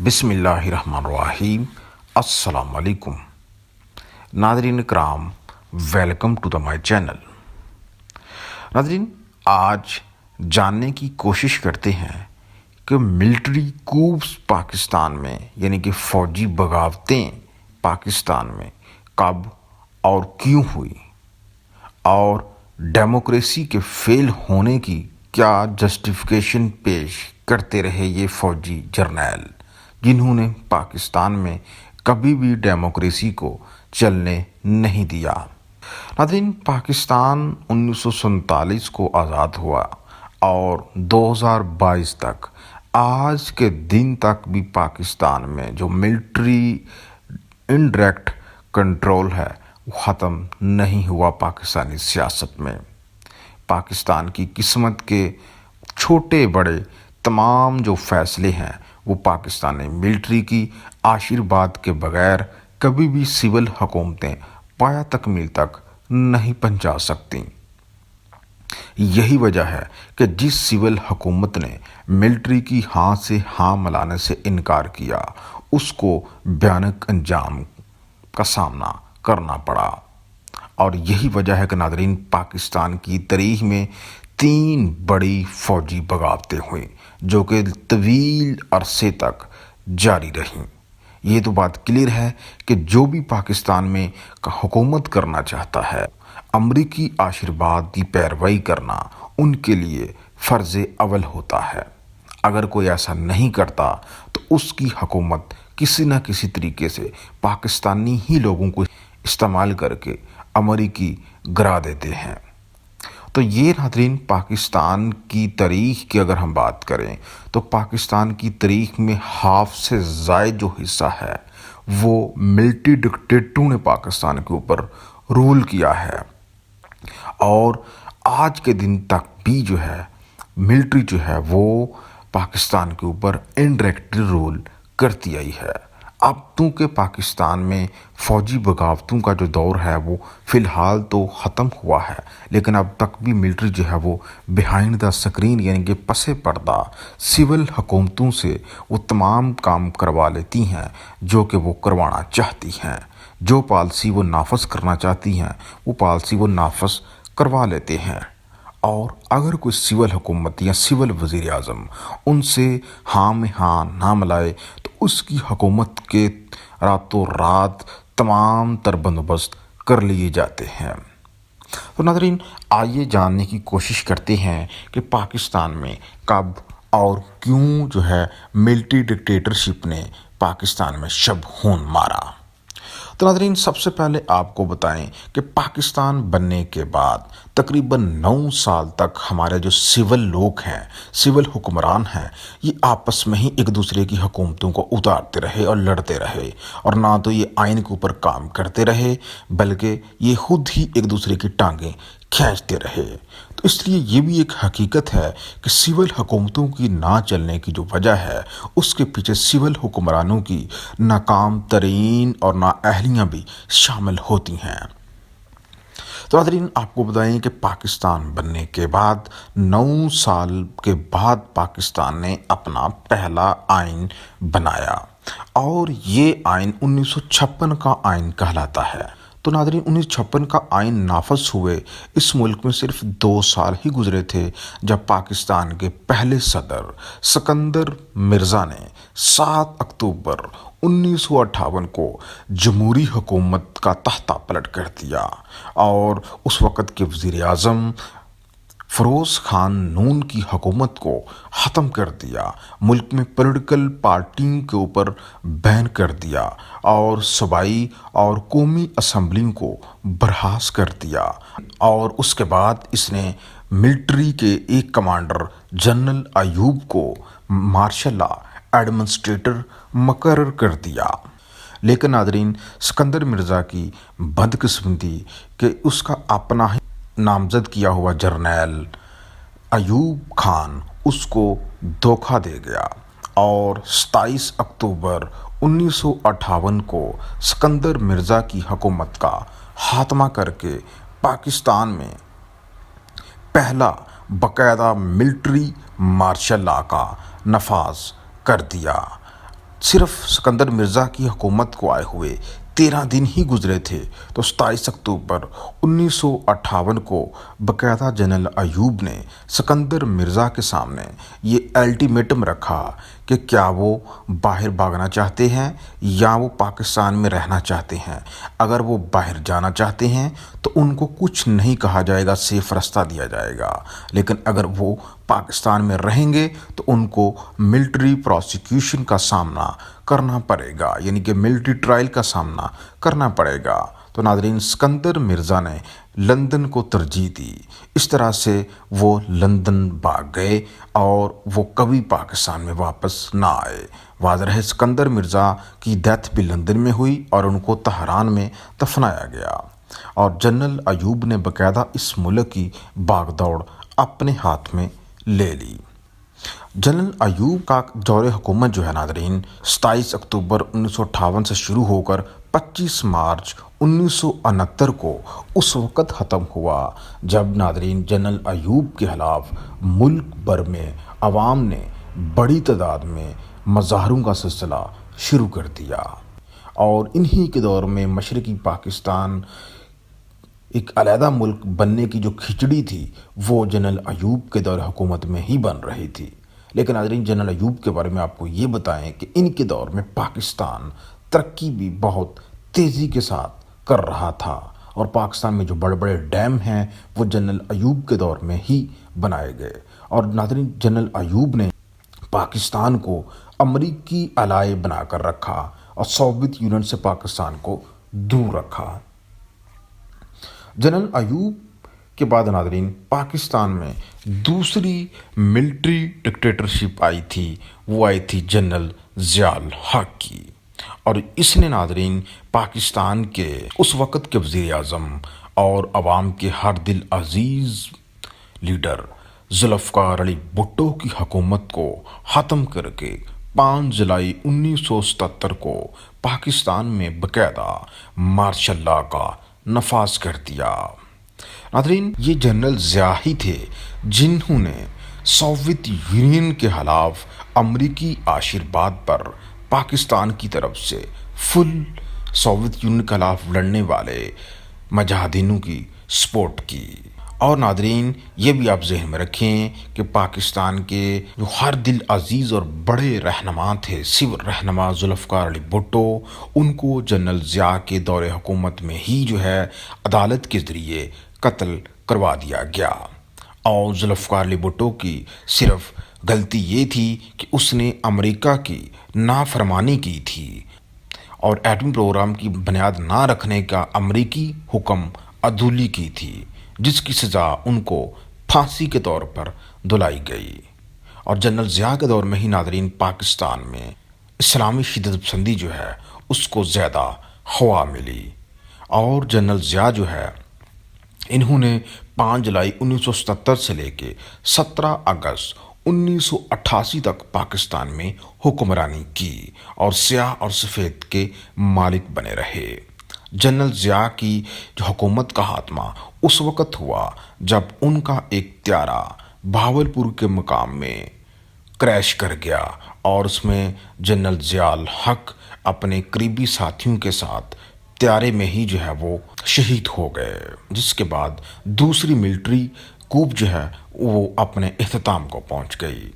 بسم اللہ الرحمن الرحیم۔ السلام علیکم ناظرین اکرام، welcome to the my channel. ناظرین، آج جاننے کی کوشش کرتے ہیں کہ ملٹری کوپس پاکستان میں یعنی کہ فوجی بغاوتیں پاکستان میں کب اور کیوں ہوئی، اور ڈیموکریسی کے فیل ہونے کی کیا جسٹیفیکیشن پیش کرتے رہے یہ فوجی جرنیل جنہوں نے پاکستان میں کبھی بھی ڈیموکریسی کو چلنے نہیں دیا۔ ناظرین، پاکستان 1947 کو آزاد ہوا اور 2022 تک، آج کے دن تک بھی پاکستان میں جو ملٹری انڈائریکٹ کنٹرول ہے وہ ختم نہیں ہوا۔ پاکستانی سیاست میں پاکستان کی قسمت کے چھوٹے بڑے تمام جو فیصلے ہیں وہ پاکستانی ملٹری کی آشیرواد کے بغیر کبھی بھی سول حکومتیں پایہ تکمیل تک نہیں پہنچا سکتیں۔ یہی وجہ ہے کہ جس سول حکومت نے ملٹری کی ہاں سے ہاں ملانے سے انکار کیا اس کو بھیانک انجام کا سامنا کرنا پڑا۔ اور یہی وجہ ہے کہ ناظرین، پاکستان کی تاریخ میں 3 بڑی فوجی بغاوتیں ہوئیں جو کہ طویل عرصے تک جاری رہیں۔ یہ تو بات کلیئر ہے کہ جو بھی پاکستان میں حکومت کرنا چاہتا ہے، امریکی آشیرواد کی پیروی کرنا ان کے لیے فرض اول ہوتا ہے۔ اگر کوئی ایسا نہیں کرتا تو اس کی حکومت کسی نہ کسی طریقے سے پاکستانی ہی لوگوں کو استعمال کر کے امریکی گرا دیتے ہیں۔ تو یہ ناظرین، پاکستان کی تاریخ کی اگر ہم بات کریں تو پاکستان کی تاریخ میں ہاف سے زائد جو حصہ ہے وہ ملٹری ڈکٹیٹروں نے پاکستان کے اوپر رول کیا ہے، اور آج کے دن تک بھی جو ہے ملٹری جو ہے وہ پاکستان کے اوپر انڈائریکٹلی رول کرتی آئی ہے۔ اب تو کہ پاکستان میں فوجی بغاوتوں کا جو دور ہے وہ فی الحال تو ختم ہوا ہے، لیکن اب تک بھی ملٹری جو ہے وہ بیہائنڈ دا اسکرین یعنی کہ پس پردہ سول حکومتوں سے وہ تمام کام کروا لیتی ہیں جو کہ وہ کروانا چاہتی ہیں۔ جو پالیسی وہ نافذ کرنا چاہتی ہیں وہ پالیسی وہ نافذ کروا لیتے ہیں، اور اگر کوئی سول حکومت یا سول وزیر اعظم ان سے ہاں میں ہاں نہ ملائے تو اس کی حکومت کے راتوں رات تمام تر بندوبست کر لیے جاتے ہیں۔ تو ناظرین، آئیے جاننے کی کوشش کرتے ہیں کہ پاکستان میں کب اور کیوں جو ہے ملٹری ڈکٹیٹرشپ نے پاکستان میں شب خون مارا۔ تو ناظرین، سب سے پہلے آپ کو بتائیں کہ پاکستان بننے کے بعد تقریباً 9 سال تک ہمارے جو سول لوگ ہیں، سول حکمران ہیں، یہ آپس میں ہی ایک دوسرے کی حکومتوں کو اتارتے رہے اور لڑتے رہے، اور نہ تو یہ آئین کے اوپر کام کرتے رہے بلکہ یہ خود ہی ایک دوسرے کی ٹانگیں کھینچتے رہے۔ تو اس لیے یہ بھی ایک حقیقت ہے کہ سول حکومتوں کی نہ چلنے کی جو وجہ ہے اس کے پیچھے سول حکمرانوں کی ناکام ترین اور نااہلیاں بھی شامل ہوتی ہیں۔ تو ناظرین، آپ کو بتائیں کہ پاکستان بننے کے بعد 9 سال کے بعد پاکستان نے اپنا پہلا آئین بنایا، اور یہ آئین 1956 کا آئین کہلاتا ہے۔ تو ناظرین، 1956 کا آئین نافذ ہوئے اس ملک میں صرف 2 سال ہی گزرے تھے جب پاکستان کے پہلے صدر سکندر مرزا نے 7 اکتوبر 1958 کو جمہوری حکومت کا تختہ پلٹ کر دیا، اور اس وقت کے وزیر اعظم فیروز خان نون کی حکومت کو ختم کر دیا، ملک میں پولیٹیکل پارٹیوں کے اوپر بین کر دیا، اور صوبائی اور قومی اسمبلیوں کو برحاست کر دیا، اور اس کے بعد اس نے ملٹری کے ایک کمانڈر جنرل ایوب کو مارشل لا ایڈمنسٹریٹر مقرر کر دیا۔ لیکن ناظرین، سکندر مرزا کی بدقسمتی کہ اس کا اپنا ہی نامزد کیا ہوا جرنیل ایوب خان اس کو دھوکہ دے گیا، اور 27 اکتوبر 1958 کو سکندر مرزا کی حکومت کا خاتمہ کر کے پاکستان میں پہلا باقاعدہ ملٹری مارشل لا کا نفاذ کر دیا۔ صرف سکندر مرزا کی حکومت کو آئے ہوئے 13 دن ہی گزرے تھے تو 27 اکتوبر 1958 کو باقاعدہ جنرل ایوب نے سکندر مرزا کے سامنے یہ الٹیمیٹم رکھا کہ کیا وہ باہر بھاگنا چاہتے ہیں یا وہ پاکستان میں رہنا چاہتے ہیں۔ اگر وہ باہر جانا چاہتے ہیں تو ان کو کچھ نہیں کہا جائے گا، سیف رستہ دیا جائے گا، لیکن اگر وہ پاکستان میں رہیں گے تو ان کو ملٹری پروسیکیوشن کا سامنا کرنا پڑے گا، یعنی کہ ملٹری ٹرائل کا سامنا کرنا پڑے گا۔ تو ناظرین، سکندر مرزا نے لندن کو ترجیح دی، اس طرح سے وہ لندن بھاگ گئے اور وہ کبھی پاکستان میں واپس نہ آئے۔ واضح ہے سکندر مرزا کی ڈیتھ بھی لندن میں ہوئی اور ان کو تہران میں دفنایا گیا، اور جنرل ایوب نے باقاعدہ اس ملک کی باغ دوڑ اپنے ہاتھ میں لے لی۔ جنرل ایوب کا دور حکومت جو ہے ناظرین 27 اکتوبر 1958 سے شروع ہو کر 25 مارچ 1969 کو اس وقت ختم ہوا جب ناظرین جنرل ایوب کے خلاف ملک بھر میں عوام نے بڑی تعداد میں مظاہروں کا سلسلہ شروع کر دیا، اور انہی کے دور میں مشرقی پاکستان ایک علیحدہ ملک بننے کی جو کھچڑی تھی وہ جنرل ایوب کے دور حکومت میں ہی بن رہی تھی۔ لیکن ناظرین، جنرل ایوب کے بارے میں آپ کو یہ بتائیں کہ ان کے دور میں پاکستان ترقی بھی بہت تیزی کے ساتھ کر رہا تھا، اور پاکستان میں جو بڑے بڑے ڈیم ہیں وہ جنرل ایوب کے دور میں ہی بنائے گئے۔ اور ناظرین، جنرل ایوب نے پاکستان کو امریکی الائے بنا کر رکھا اور سوویت یونین سے پاکستان کو دور رکھا۔ جنرل ایوب کے بعد ناظرین پاکستان میں دوسری ملٹری ڈکٹیٹرشپ آئی تھی، وہ آئی تھی جنرل ضیاء الحق کی، اور اس نے ناظرین پاکستان کے اس وقت کے وزیر اعظم اور عوام کے ہر دل عزیز لیڈر ذوالفقار علی بھٹو کی حکومت کو ختم کر کے 5 جولائی 1977 کو پاکستان میں باقاعدہ مارشل لاء کا نفاذ کر دیا۔ ناظرین، یہ جنرل ضیاء ہی تھے جنہوں نے سوویت یونین کے خلاف امریکی آشرواد پر پاکستان کی طرف سے فل سوویت یونین کے خلاف لڑنے والے مجاہدینوں کی سپورٹ کی۔ اور ناظرین، یہ بھی آپ ذہن میں رکھیں کہ پاکستان کے جو ہر دل عزیز اور بڑے رہنما تھے، سول رہنما ذوالفقار علی بھٹو، ان کو جنرل ضیاء کے دور حکومت میں ہی جو ہے عدالت کے ذریعے قتل کروا دیا گیا۔ اور ذوالفقار علی بھٹو کی صرف غلطی یہ تھی کہ اس نے امریکہ کی نافرمانی کی تھی اور ایٹمی پروگرام کی بنیاد نہ رکھنے کا امریکی حکم عدولی کی تھی، جس کی سزا ان کو پھانسی کے طور پر دلائی گئی۔ اور جنرل ضیاء کے دور میں ہی ناظرین پاکستان میں اسلامی شدت پسندی جو ہے اس کو زیادہ ہوا ملی، اور جنرل ضیاء جو ہے انہوں نے 5 جولائی 1977 سے لے کے 17 اگست 1988 تک پاکستان میں حکمرانی کی اور سیاہ اور سفید کے مالک بنے رہے۔ جنرل ضیاء کی جو حکومت کا خاتمہ اس وقت ہوا جب ان کا ایک طیارہ بہاولپور کے مقام میں کریش کر گیا، اور اس میں جنرل ضیاء الحق اپنے قریبی ساتھیوں کے ساتھ طیارے میں ہی جو ہے وہ شہید ہو گئے، جس کے بعد دوسری ملٹری کوپ جو ہے وہ اپنے اختتام کو پہنچ گئی۔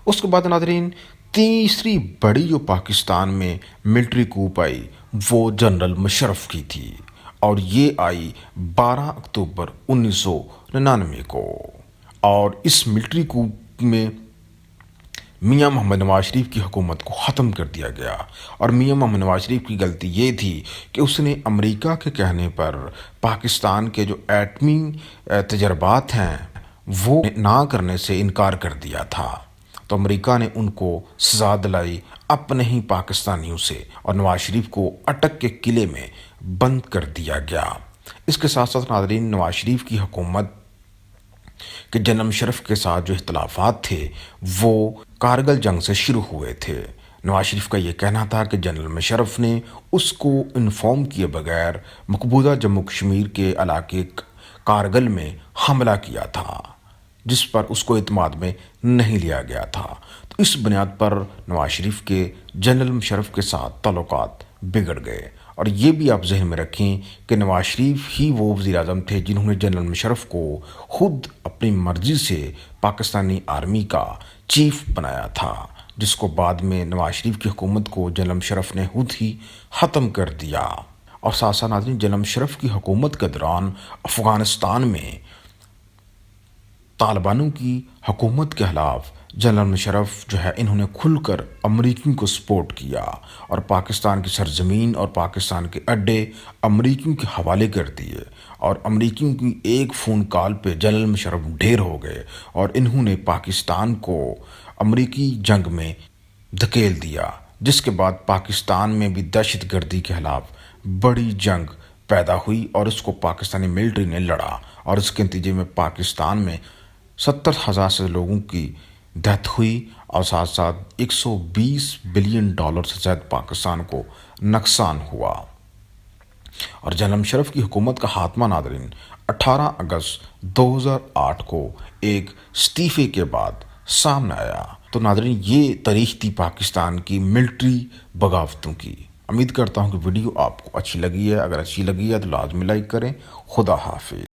اس کے بعد ناظرین تیسری بڑی جو پاکستان میں ملٹری کوپ آئی وہ جنرل مشرف کی تھی، اور یہ آئی 12 اکتوبر 1999 کو، اور اس ملٹری کوپ میں میاں محمد نواز شریف کی حکومت کو ختم کر دیا گیا۔ اور میاں محمد نواز شریف کی غلطی یہ تھی کہ اس نے امریکہ کے کہنے پر پاکستان کے جو ایٹمی تجربات ہیں وہ نہ کرنے سے انکار کر دیا تھا، تو امریکہ نے ان کو سزا دلائی اپنے ہی پاکستانیوں سے، اور نواز شریف کو اٹک کے قلعے میں بند کر دیا گیا۔ اس کے ساتھ ساتھ ناظرین نواز شریف کی حکومت کہ جنرل مشرف کے ساتھ جو اختلافات تھے وہ کارگل جنگ سے شروع ہوئے تھے۔ نواز شریف کا یہ کہنا تھا کہ جنرل مشرف نے اس کو انفارم کیے بغیر مقبوضہ جموں کشمیر کے علاقے کارگل میں حملہ کیا تھا، جس پر اس کو اعتماد میں نہیں لیا گیا تھا۔ تو اس بنیاد پر نواز شریف کے جنرل مشرف کے ساتھ تعلقات بگڑ گئے۔ اور یہ بھی آپ ذہن میں رکھیں کہ نواز شریف ہی وہ وزیر اعظم تھے جنہوں نے جنرل مشرف کو خود اپنی مرضی سے پاکستانی آرمی کا چیف بنایا تھا، جس کو بعد میں نواز شریف کی حکومت کو جنرل مشرف نے خود ہی ختم کر دیا۔ اور ساتھ ساتھ ناظرین، جنرل مشرف کی حکومت کے دوران افغانستان میں طالبانوں کی حکومت کے خلاف جنرل مشرف جو ہے انہوں نے کھل کر امریکیوں کو سپورٹ کیا اور پاکستان کی سرزمین اور پاکستان کے اڈے امریکیوں کے حوالے کر دیے، اور امریکیوں کی ایک فون کال پہ جنرل مشرف ڈھیر ہو گئے اور انہوں نے پاکستان کو امریکی جنگ میں دھکیل دیا، جس کے بعد پاکستان میں بھی دہشت گردی کے خلاف بڑی جنگ پیدا ہوئی اور اس کو پاکستانی ملٹری نے لڑا، اور اس کے نتیجے میں پاکستان میں 70,000 سے لوگوں کی ڈیتھ ہوئی اور ساتھ ساتھ $120 بلین سے زیادہ پاکستان کو نقصان ہوا۔ اور جنرل مشرف کی حکومت کا خاتمہ ناظرین 18 اگست 2008 کو ایک استعفے کے بعد سامنے آیا۔ تو ناظرین، یہ تاریخ تھی پاکستان کی ملٹری بغاوتوں کی۔ امید کرتا ہوں کہ ویڈیو آپ کو اچھی لگی ہے۔ اگر اچھی لگی ہے تو لازمی لائک کریں۔ خدا حافظ۔